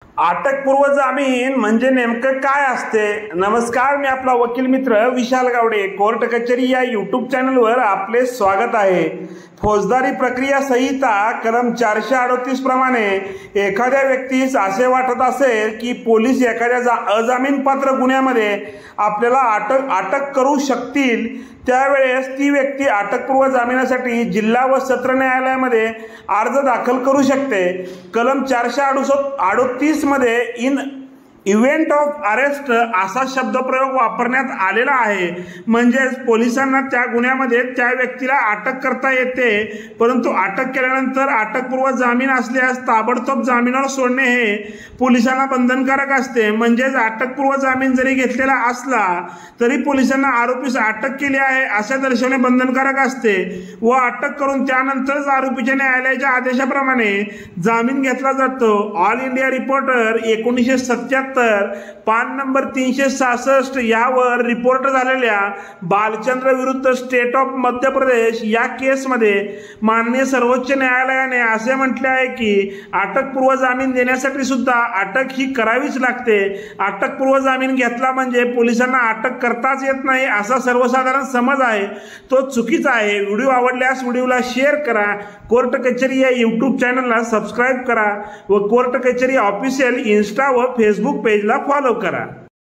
अटकपूर्व जामीन म्हणजे नेमकं काय असते? नमस्कार, मी आपला वकील मित्र विशाल गावडे. कोर्ट कचेरी या यूट्यूब चॅनलवर आपले स्वागत आहे. फौजदारी प्रक्रिया संहिता कलम 438 प्रमाणे एखाद्या व्यक्तीस असे वाटत असेल की पोलीस एखाद्या अजामीनपात्र गुन्ह्यामध्ये आपल्याला अटक करू शकतील, त्यावेळेस ती व्यक्ती अटकपूर्व जामिनासाठी जिल्हा व सत्र न्यायालयामध्ये अर्ज दाखल करू शकते. कलम 438 मध्ये इन इव्हेंट ऑफ अरेस्ट असा शब्दप्रयोग वापरण्यात आलेला आहे. म्हणजेच पोलिसांना त्या गुन्ह्यामध्ये त्या व्यक्तीला अटक करता येते, परंतु अटक केल्यानंतर अटकपूर्व जामीन असल्यास ताबडतोब जामिनावर सोडणे हे पोलिसांना बंधनकारक असते. म्हणजेच अटकपूर्व जामीन जरी घेतलेला असला तरी पोलिसांना आरोपीस अटक केली आहे असे दर्शवणे बंधनकारक असते व अटक करून त्यानंतरच आरोपीच्या न्यायालयाच्या आदेशाप्रमाणे जामीन घेतला जातो. ऑल इंडिया रिपोर्टर 1977 पान नंबर 366 यावर रिपोर्ट झालेल्या बालचंद्र विरुद्ध स्टेट ऑफ मध्य प्रदेश या केसमध्ये माननीय सर्वोच्च न्यायालयाने असे म्हटले आहे की अटकपूर्व जामीन देण्यासाठी सुद्धा अटक ही करावीच लागते. अटकपूर्व जामीन घेतला म्हणजे पोलिसांना अटक करताच येत नाही असा सर्वसाधारण समज आहे, तो चुकीचा आहे. व्हिडिओ आवडल्यास व्हिडिओला शेअर करा, कोर्ट कचेरी या यूट्यूब चॅनलला सबस्क्राईब करा व कोर्ट कचेरी ऑफिशियल इंस्टा व फेसबुक पेजला फॉलो करा.